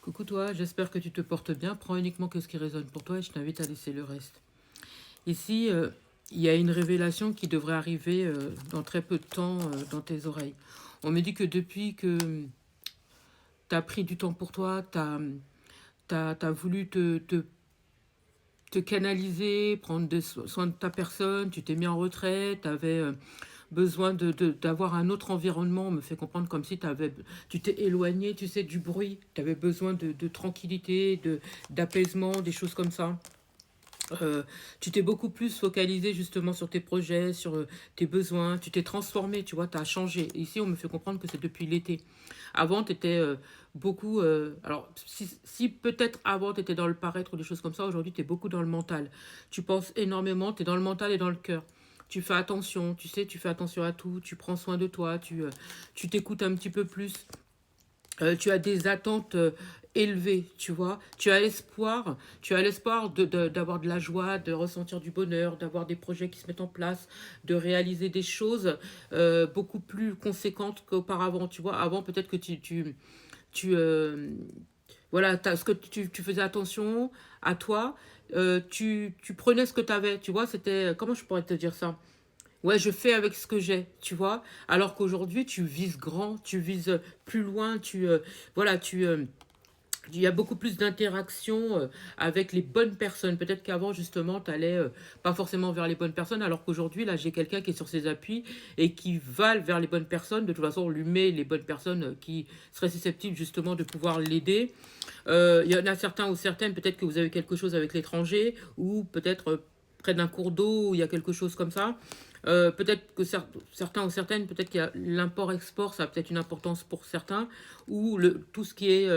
Coucou toi, j'espère que tu te portes bien. Prends uniquement que ce qui résonne pour toi et je t'invite à laisser le reste. Ici, il y a une révélation qui devrait arriver dans très peu de temps dans tes oreilles. On me dit que depuis que tu as pris du temps pour toi, tu as voulu te canaliser, prendre soin de ta personne, tu t'es mis en retraite, tu avais besoin d'avoir un autre environnement. On me fait comprendre comme si tu t'es éloigné, tu sais, du bruit. Tu avais besoin de tranquillité, d'apaisement, des choses comme ça. Euh, Tu t'es beaucoup plus focalisé justement sur tes projets, sur tes besoins. Tu t'es transformé, tu vois, tu as changé. Ici, on me fait comprendre que c'est depuis l'été. Avant, tu étais beaucoup... alors, si peut-être avant, tu étais dans le paraître ou des choses comme ça, aujourd'hui, tu es beaucoup dans le mental. Tu penses énormément, tu es dans le mental et dans le cœur. Tu fais attention, tu sais, tu fais attention à tout, tu prends soin de toi, tu t'écoutes un petit peu plus. Tu as des attentes élevées, tu vois. Tu as l'espoir d'avoir de la joie, de ressentir du bonheur, d'avoir des projets qui se mettent en place, de réaliser des choses beaucoup plus conséquentes qu'auparavant, tu vois. Avant, peut-être que tu voilà, ce que tu faisais attention à toi, tu prenais ce que tu avais, tu vois. C'était, comment je pourrais te dire ça? Ouais, je fais avec ce que j'ai, tu vois. Alors qu'aujourd'hui, tu vises grand, tu vises plus loin, voilà, il y a beaucoup plus d'interaction avec les bonnes personnes. Peut-être qu'avant, justement, tu allais pas forcément vers les bonnes personnes, alors qu'aujourd'hui, là, j'ai quelqu'un qui est sur ses appuis et qui va vers les bonnes personnes. De toute façon, on lui met les bonnes personnes qui seraient susceptibles, justement, de pouvoir l'aider. Il y en a certains ou certaines, peut-être que vous avez quelque chose avec l'étranger, ou peut-être près d'un cours d'eau, où il y a quelque chose comme ça. Peut-être que certains ou certaines, peut-être qu'il y a l'import-export, ça a peut-être une importance pour certains, ou tout ce qui est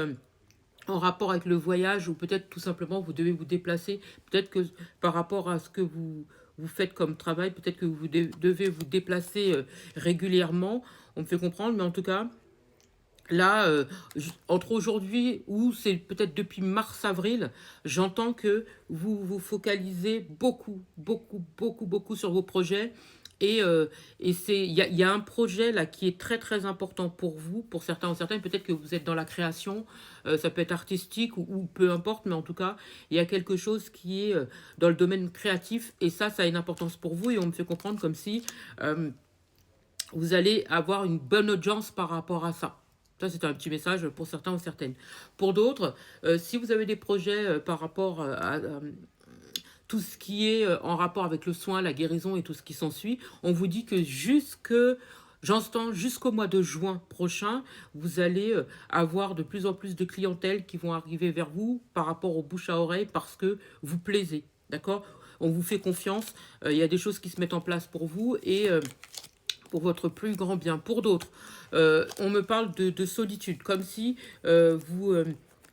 en rapport avec le voyage, ou peut-être tout simplement vous devez vous déplacer, peut-être que par rapport à ce que vous faites comme travail, peut-être que vous devez vous déplacer régulièrement, on me fait comprendre, mais en tout cas, là, entre aujourd'hui ou c'est peut-être depuis mars-avril, j'entends que vous vous focalisez beaucoup, beaucoup, beaucoup, beaucoup sur vos projets. Et il y a un projet là qui est très très important pour vous, pour certains ou certaines. Peut-être que vous êtes dans la création, ça peut être artistique ou peu importe, mais en tout cas, il y a quelque chose qui est dans le domaine créatif et ça a une importance pour vous et on me fait comprendre comme si euh, vous allez avoir une bonne audience par rapport à ça. Ça, c'est un petit message pour certains ou certaines. Pour d'autres, si vous avez des projets par rapport à tout ce qui est en rapport avec le soin, la guérison et tout ce qui s'ensuit, on vous dit que j'entends jusqu'au mois de juin prochain, vous allez avoir de plus en plus de clientèle qui vont arriver vers vous par rapport au bouche à oreille parce que vous plaisez. D'accord? On vous fait confiance, il y a des choses qui se mettent en place pour vous et pour votre plus grand bien. Pour d'autres, on me parle de solitude, comme si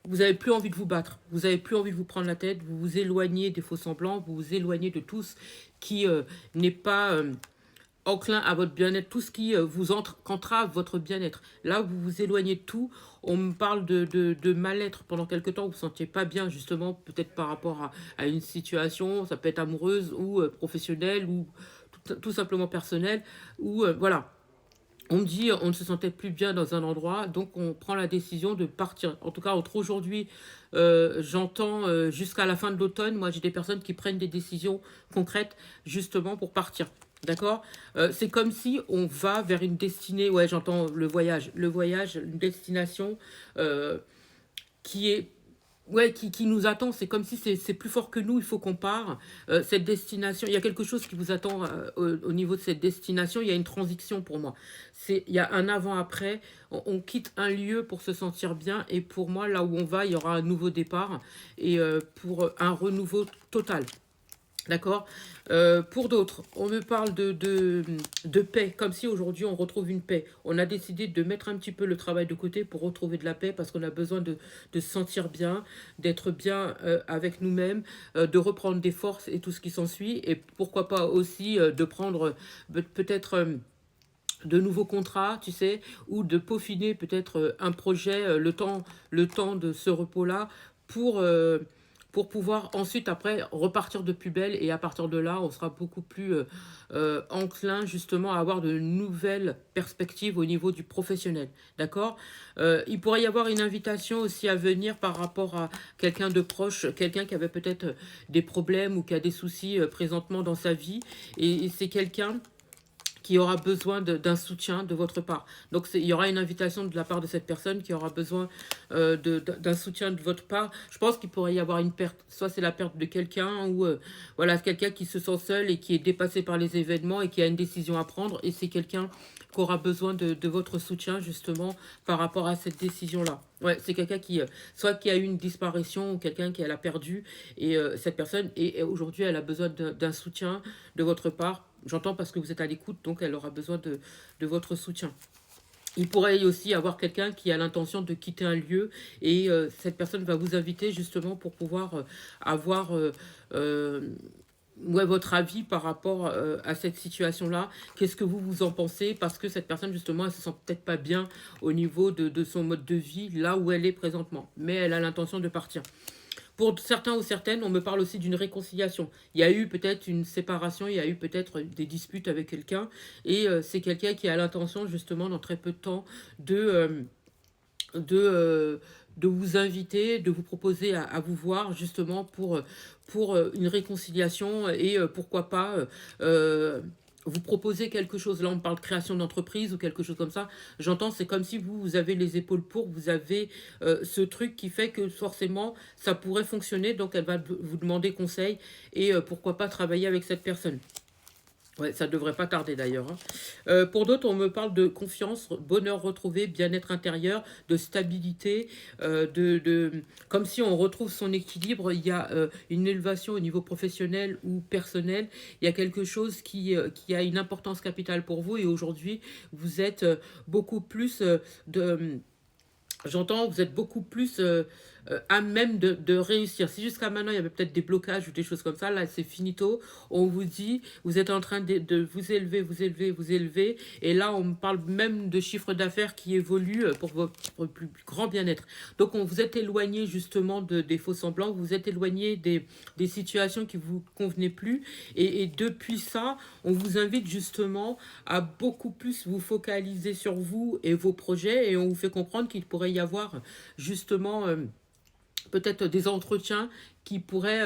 vous avez plus envie de vous battre, vous avez plus envie de vous prendre la tête, vous vous éloignez des faux semblants, vous vous éloignez de tout ce qui n'est pas enclin à votre bien-être, tout ce qui entrave votre bien-être. Là, vous vous éloignez de tout. On me parle de mal-être pendant quelque temps, vous ne vous sentiez pas bien, justement, peut-être par rapport à une situation, ça peut être amoureuse ou professionnelle ou tout simplement personnelle, ou voilà. On me dit on ne se sentait plus bien dans un endroit, donc on prend la décision de partir. En tout cas, entre aujourd'hui, j'entends jusqu'à la fin de l'automne, moi j'ai des personnes qui prennent des décisions concrètes justement pour partir. D'accord. C'est comme si on va vers une destinée, ouais j'entends le voyage, une destination qui est ouais, qui nous attend. C'est comme si c'est plus fort que nous, il faut qu'on part. Cette destination, il y a quelque chose qui vous attend au niveau de cette destination. Il y a une transition pour moi. Il y a un avant-après. On quitte un lieu pour se sentir bien. Et pour moi, là où on va, il y aura un nouveau départ. Et pour un renouveau total. D'accord. Pour d'autres, on me parle de paix, comme si aujourd'hui on retrouve une paix. On a décidé de mettre un petit peu le travail de côté pour retrouver de la paix parce qu'on a besoin de se sentir bien, d'être bien avec nous-mêmes, de reprendre des forces et tout ce qui s'ensuit. Et pourquoi pas aussi de prendre peut-être de nouveaux contrats, tu sais, ou de peaufiner peut-être un projet, le temps de ce repos-là pour pour pouvoir ensuite, après, repartir de plus belle. Et à partir de là, on sera beaucoup plus enclin justement à avoir de nouvelles perspectives au niveau du professionnel. D'accord. Il pourrait y avoir une invitation aussi à venir par rapport à quelqu'un de proche, quelqu'un qui avait peut-être des problèmes ou qui a des soucis présentement dans sa vie. Et c'est quelqu'un qui aura besoin d'un soutien de votre part. Donc, il y aura une invitation de la part de cette personne qui aura besoin d'un soutien de votre part. Je pense qu'il pourrait y avoir une perte. Soit c'est la perte de quelqu'un ou voilà, quelqu'un qui se sent seul et qui est dépassé par les événements et qui a une décision à prendre. Et c'est quelqu'un qui aura besoin de votre soutien justement par rapport à cette décision-là. Ouais, c'est quelqu'un qui, soit qui a eu une disparition ou quelqu'un qui elle a perdu et cette personne, et aujourd'hui elle a besoin d'un soutien de votre part. J'entends parce que vous êtes à l'écoute, donc elle aura besoin de votre soutien. Il pourrait aussi avoir quelqu'un qui a l'intention de quitter un lieu et cette personne va vous inviter justement pour pouvoir avoir ouais, votre avis par rapport à cette situation-là. Qu'est-ce que vous en pensez? Parce que cette personne, justement, elle se sent peut-être pas bien au niveau de son mode de vie, là où elle est présentement. Mais elle a l'intention de partir. Pour certains ou certaines, on me parle aussi d'une réconciliation. Il y a eu peut-être une séparation, il y a eu peut-être des disputes avec quelqu'un. Et c'est quelqu'un qui a l'intention, justement, dans très peu de temps, de, de, euh, de vous inviter, de vous proposer à vous voir, justement, pour une réconciliation. Et pourquoi pas vous proposer quelque chose. Là, on parle de création d'entreprise ou quelque chose comme ça. J'entends, c'est comme si vous avez les épaules pour, vous avez ce truc qui fait que forcément, ça pourrait fonctionner. Donc, elle va vous demander conseil et pourquoi pas travailler avec cette personne. Ouais, ça devrait pas tarder d'ailleurs, hein. Pour d'autres, on me parle de confiance, bonheur retrouvé, bien-être intérieur, de stabilité, comme si on retrouve son équilibre. Il y a une élévation au niveau professionnel ou personnel. Il y a quelque chose qui a une importance capitale pour vous et aujourd'hui, vous êtes beaucoup plus de... J'entends, vous êtes beaucoup plus à même de réussir. Si jusqu'à maintenant, il y avait peut-être des blocages ou des choses comme ça, là, c'est finito. On vous dit, vous êtes en train de vous élever, vous élever, vous élever. Et là, on parle même de chiffre d'affaires qui évolue pour votre plus grand bien-être. Donc, on vous êtes éloigné justement des faux semblants, vous êtes éloigné des situations qui vous convenaient plus. Et depuis ça, on vous invite justement à beaucoup plus vous focaliser sur vous et vos projets. Et on vous fait comprendre qu'il pourrait y avoir justement peut-être des entretiens qui pourraient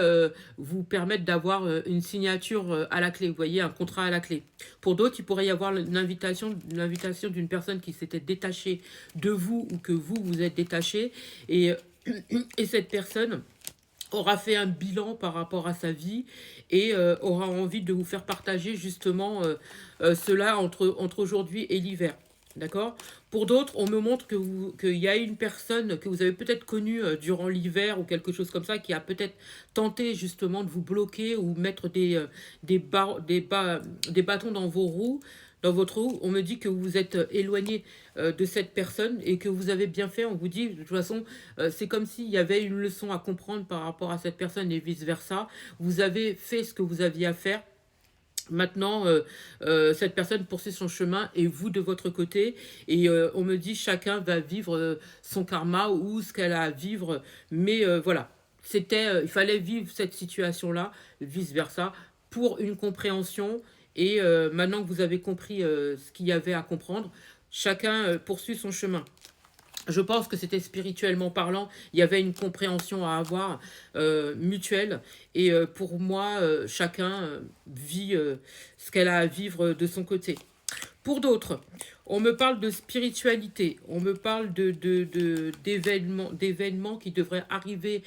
vous permettre d'avoir une signature à la clé, vous voyez, un contrat à la clé. Pour d'autres, il pourrait y avoir l'invitation d'une personne qui s'était détachée de vous ou que vous êtes détaché et, et cette personne aura fait un bilan par rapport à sa vie et aura envie de vous faire partager justement cela entre aujourd'hui et l'hiver. D'accord. Pour d'autres, on me montre qu'il y a une personne que vous avez peut-être connue durant l'hiver ou quelque chose comme ça qui a peut-être tenté justement de vous bloquer ou mettre des bâtons dans vos roues. Dans votre roue, on me dit que vous êtes éloigné de cette personne et que vous avez bien fait. On vous dit, de toute façon, c'est comme s'il y avait une leçon à comprendre par rapport à cette personne et vice-versa. Vous avez fait ce que vous aviez à faire. Maintenant, cette personne poursuit son chemin et vous de votre côté. Et on me dit chacun va vivre son karma ou ce qu'elle a à vivre. Mais voilà, il fallait vivre cette situation-là, vice-versa, pour une compréhension. Et maintenant que vous avez compris ce qu'il y avait à comprendre, chacun poursuit son chemin. Je pense que c'était spirituellement parlant, il y avait une compréhension à avoir mutuelle. Et pour moi, chacun vit ce qu'elle a à vivre de son côté. Pour d'autres, on me parle de spiritualité, on me parle d'événements qui devraient arriver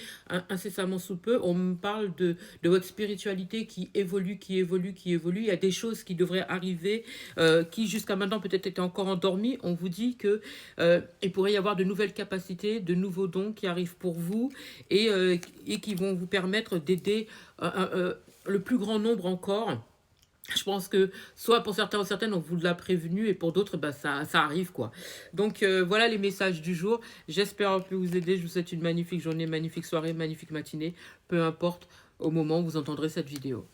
incessamment sous peu. On me parle de votre spiritualité qui évolue, qui évolue, qui évolue. Il y a des choses qui devraient arriver qui jusqu'à maintenant peut-être étaient encore endormies. On vous dit que il pourrait y avoir de nouvelles capacités, de nouveaux dons qui arrivent pour vous et qui vont vous permettre d'aider le plus grand nombre encore. Je pense que soit pour certains ou certaines, on vous l'a prévenu et pour d'autres, bah, ça arrive quoi. Donc voilà les messages du jour. J'espère un peu vous aider. Je vous souhaite une magnifique journée, magnifique soirée, magnifique matinée. Peu importe au moment où vous entendrez cette vidéo.